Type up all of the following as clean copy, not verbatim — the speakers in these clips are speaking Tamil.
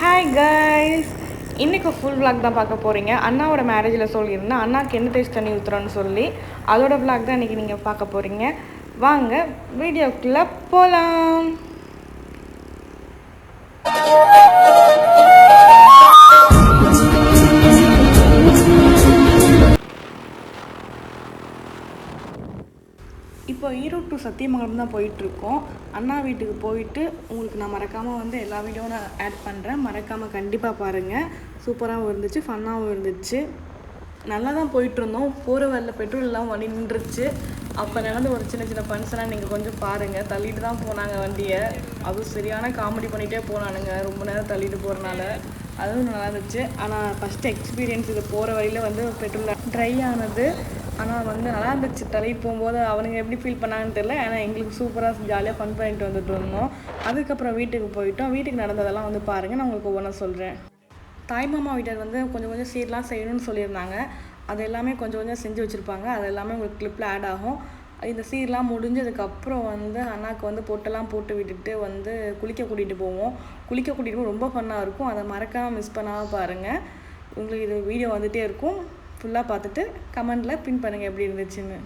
ஹாய் கைஸ், இன்றைக்கி ஃபுல் விளாக் தான் பார்க்க போகிறீங்க. அண்ணாவோட மேரேஜில் சொல்லியிருந்தேன் அண்ணாக்கு என்ன டேஸ்ட் தண்ணி ஊற்றுறோன்னு சொல்லி அதோட விளாக் தான் இன்றைக்கி நீங்கள் பார்க்க போகிறீங்க. வாங்க வீடியோக்குள்ளே போகலாம். இப்போ ஈரோடு டு சத்தியமங்கலம் தான் போயிட்டுருக்கோம். அண்ணா வீட்டுக்கு போயிட்டு உங்களுக்கு நான் மறக்காமல் எல்லா வீடியோவும் நான் ஆட் பண்ணுறேன். மறக்காமல் கண்டிப்பாக பாருங்கள். சூப்பராகவும் இருந்துச்சு, ஃபன்னாகவும் இருந்துச்சு. நல்லா தான் போயிட்டுருந்தோம். போகிற வரல பெட்ரோல் எல்லாம் வண்டி நின்றுச்சு. அப்போ நடந்து ஒரு சின்ன சின்ன ஃபங்க்ஷனாக நீங்கள் கொஞ்சம் பாருங்கள். தள்ளிட்டு தான் போனாங்க வண்டியை. அதுவும் சரியான காமெடி பண்ணிகிட்டே போனானுங்க ரொம்ப நேரம் தள்ளிட்டு போகிறனால. அதுவும் நல்லா இருந்துச்சு. ஆனால் ஃபஸ்ட்டு எக்ஸ்பீரியன்ஸ் இது போகிற வழியில் பெட்ரோல் ட்ரை ஆனது. ஆனால் நல்லா இருந்துச்சு. தள்ளிட்டு போகும்போது அவனுங்க எப்படி ஃபீல் பண்ணாங்கன்னு தெரியல. ஏன்னா எங்களுக்கு சூப்பராக ஜாலியாக ஃபன் பண்ணிட்டு வந்துட்டு இருந்தோம். அதுக்கப்புறம் வீட்டுக்கு போயிட்டோம். வீட்டுக்கு நடந்ததெல்லாம் பாருங்கள். நான் உங்களுக்கு ஒவ்வொன்றா சொல்கிறேன். தாய்மாமா வீட்டர் கொஞ்சம் கொஞ்சம் சீர்லாம் செய்யணும்னு சொல்லியிருந்தாங்க. அது எல்லாமே கொஞ்சம் கொஞ்சம் செஞ்சு வச்சுருப்பாங்க. அது எல்லாமே உங்களுக்கு கிளிப்பில் ஆட் ஆகும். இந்த சீர்லாம் முடிஞ்சதுக்கப்புறம் அண்ணாக்கு பொட்டெல்லாம் போட்டு விட்டுட்டு குளிக்க கூட்டிகிட்டு போவோம். குளிக்க கூட்டிகிட்டு போய் ரொம்ப ஃபன்னாக இருக்கும். அதை மறக்காமல் மிஸ் பண்ணாமல் பாருங்கள். உங்களுக்கு இது வீடியோ வந்துகிட்டே இருக்கும். ஃபுல்லாக பார்த்துட்டு கமெண்டில் பின் பண்ணுங்கள் எப்படி இருந்துச்சுன்னு.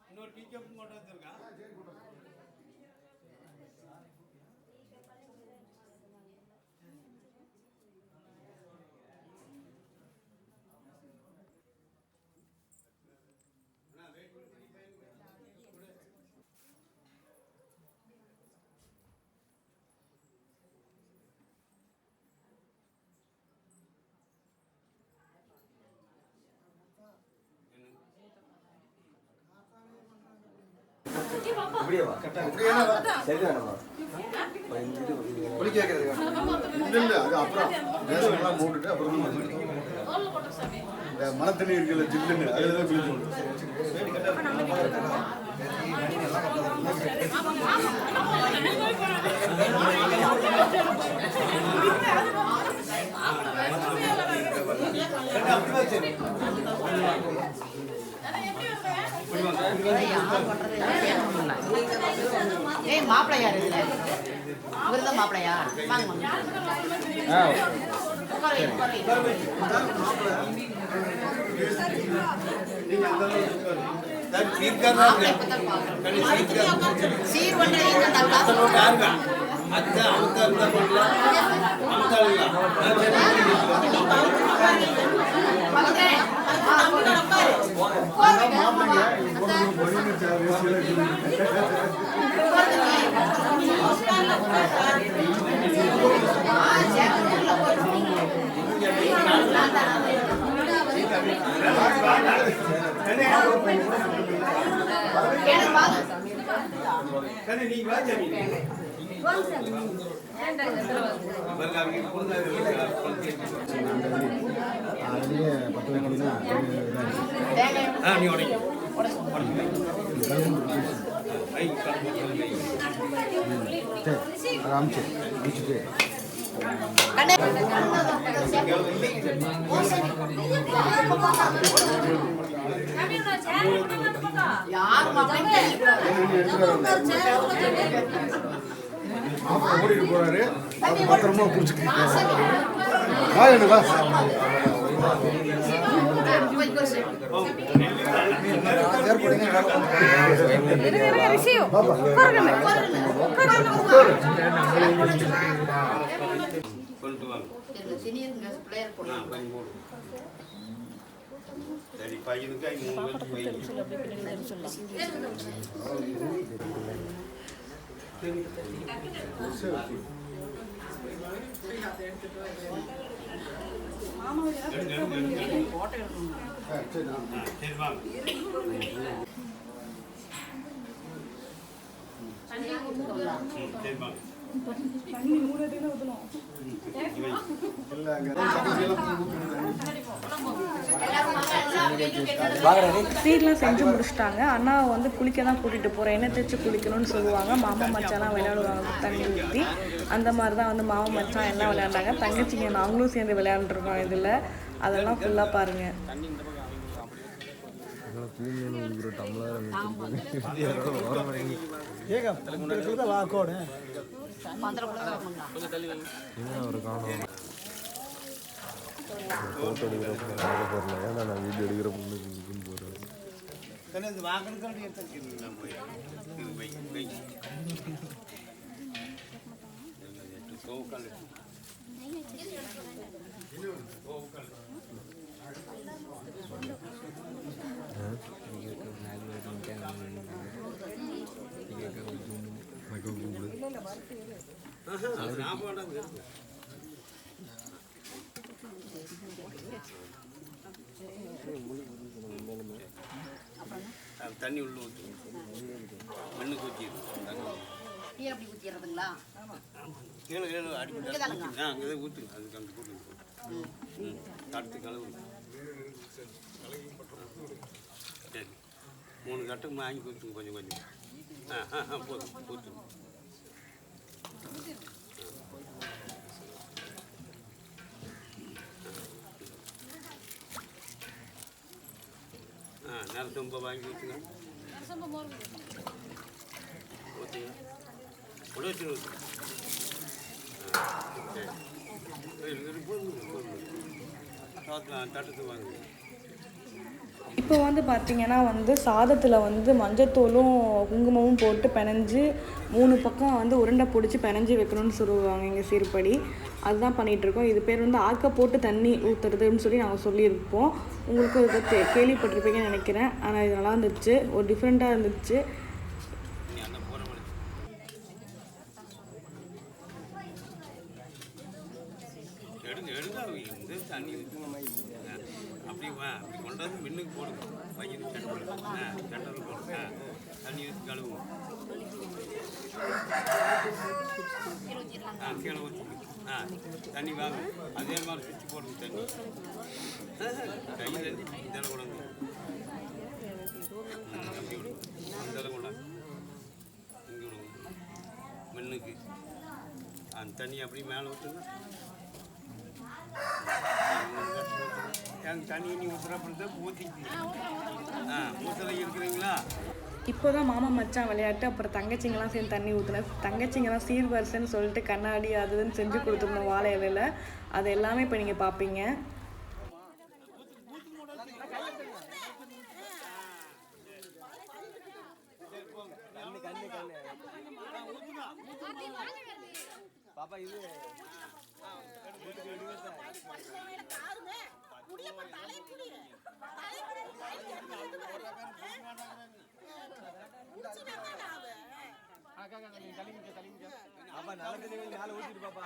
இன்னொரு டீ கப் மட்டும் வச்சிருக்கா. அப்படியே வா அப்படியே வா சரிதானமா குளிக்க வைக்கிறதுக்கு இல்ல அது அப்புறம் நேசமெல்லாம் போட்டுட்டு அப்புறம் இந்த மழை தண்ணி இருக்குல்ல ஜில்லுன்னு அதுல குளிக்கணும். ஏய் மாப்பிள்ளை யார் இதுல? இவர் தான் மாப்பிள்ளையா? வாங்க சீர் आराम से बीच पे ஓடிட்டு போறாரு. பத்திரமா புடிச்சுக்க. தண்ணி மூணு ஊற்றணும். சீட்லாம் செஞ்சு முடிச்சிட்டாங்க. அண்ணாவை வந்து குளிக்க தான் கூட்டிகிட்டு போகிறேன், எண்ணெய் தேய்ச்சி குளிக்கணும்னு சொல்லுவாங்க. மாமா மச்சான்லாம் விளையாடுவாங்க தண்ணி ஊற்றி. அந்த மாதிரி தான் வந்து மாமா மச்சான் எல்லாம் விளையாண்டாங்க. தங்கச்சிங்க நாங்களும் சேர்ந்து விளையாண்டுருக்கோம் இதில். அதெல்லாம் ஃபுல்லாக பாருங்கள். ஃபோட்டோ எடுக்கிறப்ப ஏன்னா நான் வீடியோ எடுக்கிறப்ப போகிறேன். தண்ணி உள்ள ஊற்றி மண்ணுக்கு ஊற்றி அப்படி ஊற்றிடுறதுங்களா? கீழே கீழே அடிப்பட்டு அங்கே ஊற்றுங்க. அதுக்கு அங்கே போட்டு தடுத்து கழுவு. சரி 3 கட்டம் வாங்கி ஊற்றுங்க கொஞ்சம் கொஞ்சம். போதும் ஊற்றுங்க. நரசொம்பை வாங்கி ஊற்றுங்க. ஊற்றுங்க உடச்சு ஊற்றுங்க. தட்டத்தை வாங்க. இப்போ வந்து பார்த்திங்கன்னா வந்து சாதத்தில் வந்து மஞ்சத்தூளும் குங்குமமும் போட்டு பிணைஞ்சு 3 பக்கம் வந்து உருண்டை பிடிச்சி பிணைஞ்சி வைக்கணும்னு சொல்லுவாங்க எங்கள் சீர்படி. அதுதான் பண்ணிகிட்ருக்கோம். இது பேர் வந்து ஆக்க போட்டு தண்ணி ஊற்றுறதுன்னு சொல்லி நாங்கள் சொல்லியிருப்போம். உங்களுக்கு இதை கேள்விப்பட்டிருப்பீங்கன்னு நினைக்கிறேன். ஆனால் இது நல்லா இருந்துச்சு, ஒரு டிஃப்ரெண்ட்டாக இருந்துச்சு. தண்ணி அப்படி அப்படி கொண்டாந்து மின்னுக்கு போடுங்க. பையன் சென்டரில் போடுங்க. தண்ணி ஊற்றி கழுவுங்க. கீழே ஊற்றிங்க. தண்ணி வாங்க. அதே மாதிரி சுற்றி போடுங்க. தண்ணி கையில் இதெல்லாம் கொண்டாந்து அப்படி விடுங்க. இதெல்லாம் கொண்டாந்து இங்கே விடுங்க. மின்னுக்கு அந்த தண்ணி அப்படி மேலே ஊற்றுங்க. தண்ணி நீ ஊற்றுறப்ப ஊற்றிக்கு ஊற்றலை இருக்கிறீங்களா? இப்போ தான் மாமா மச்சான் விளையாட்டு. அப்புறம் தங்கச்சிங்கெல்லாம் சேர்ந்து தண்ணி ஊற்றுனேன். தங்கச்சிங்கெல்லாம் சீர்வரிசைன்னு சொல்லிட்டு கண்ணாடி அதுன்னு செஞ்சு கொடுத்துருந்தோம் வாழை இலையில். அது எல்லாமே இப்போ நீங்கள் பார்ப்பீங்க. பாப்பா இது பாப்பா நல்லது நாலு ஊத்திட்டு பாப்பா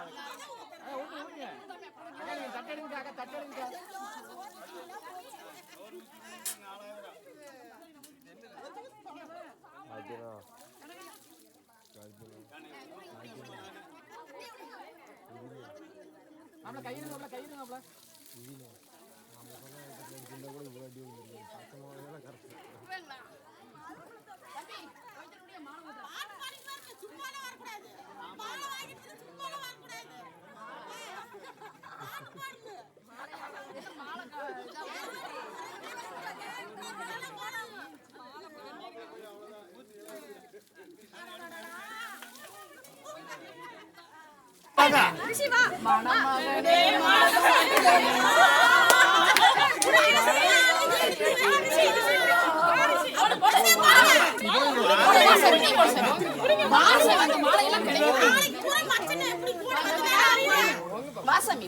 வாசமி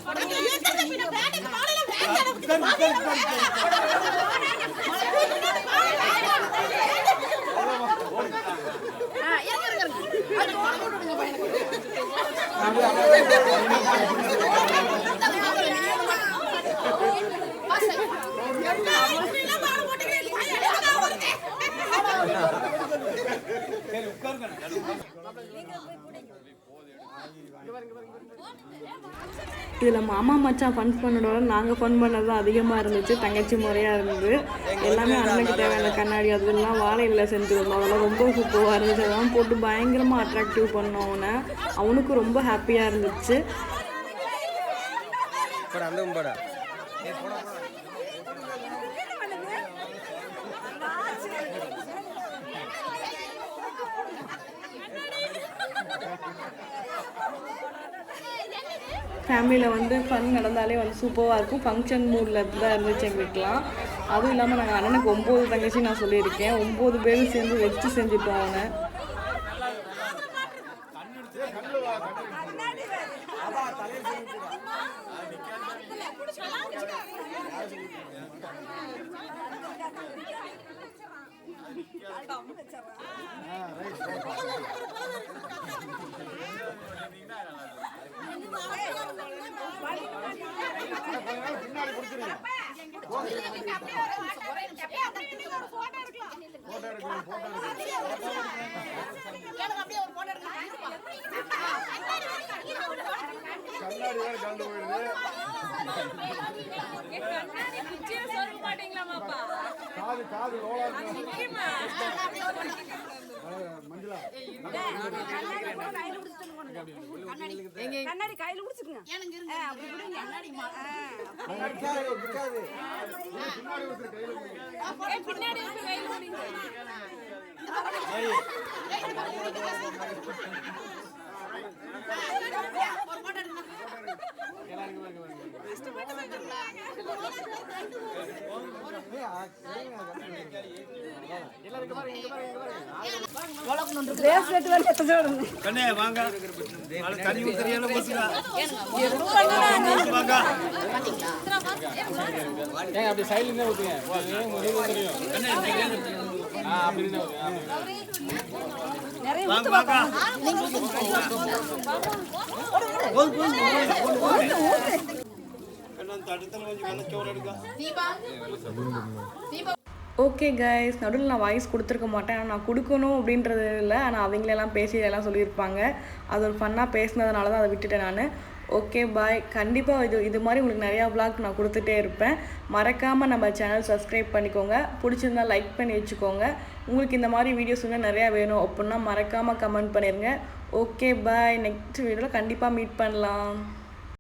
இதில் மாமா மச்சான் ஃபன் பண்ணதோட நாங்கள் ஃபன் பண்ணது தான் அதிகமாக இருந்துச்சு. தங்கச்சி முறையாக இருந்தது. எல்லாமே அண்ணனுக்கு தேவையான கண்ணாடி அதெல்லாம் வாழையில் செஞ்சுருந்தோம். அதெல்லாம் ரொம்ப சூப்பராக இருந்துச்சு. அதெல்லாம் போட்டு பயங்கரமாக அட்ராக்டிவ் பண்ணோம் அவனை. அவனுக்கும் ரொம்ப ஹாப்பியாக இருந்துச்சு. ஃபேமிலியில் வந்து ஃபன் நடந்தாலே வந்து சூப்பராக இருக்கும். ஃபங்க்ஷன் மூடில் தான் இருந்துச்சு எங்களுக்குலாம். அதுவும் இல்லாமல் நாங்கள் அண்ணனுக்கு 9 தங்கச்சி நான் சொல்லியிருக்கேன். 9 பேரும் சேர்ந்து வச்சு செஞ்சுட்டோம் அவனை. கண்ணாடி வேற கலந்து போயிடுது. காது காது லோலா மஞ்சளா கண்ணாடி கையில குடிச்சுக்குங்க. பின்னாடி கண்ணே வாங்க தண்ணி ஊத்துறியால போச்சுடா ஏங்க அப்படி சைடுல ஊத்துங்க உங்களுக்கு தெரியும் வாங்க வாங்க தடுத்தல கொஞ்சம் வெள்ளச்சோறு எடுக்க ஓகே கைஸ், நடுவில் நான் வாய்ஸ் கொடுத்துருக்க மாட்டேன். ஆனால் நான் கொடுக்கணும் அப்படின்றது இல்லை. ஆனால் அவங்களெல்லாம் பேசி எல்லாம் சொல்லியிருப்பாங்க. அது ஒரு ஃபன்னாக பேசினதுனால தான் அதை விட்டுட்டேன் நான். Okay bye. கண்டிப்பாக இது மாதிரி உங்களுக்கு நிறையா vlog நான் கொடுத்துட்டே இருப்பேன். மறக்காமல் நம்ம சேனல் சப்ஸ்கிரைப் பண்ணிக்கோங்க. பிடிச்சிருந்தா லைக் பண்ணி வச்சுக்கோங்க. உங்களுக்கு இந்த மாதிரி வீடியோஸ் இன்னும் நிறையா வேணும் அப்படின்னா மறக்காமல் கமெண்ட் பண்ணிடுங்க. Okay bye. நெக்ஸ்ட் வீடியோவில் கண்டிப்பாக மீட் பண்ணலாம்.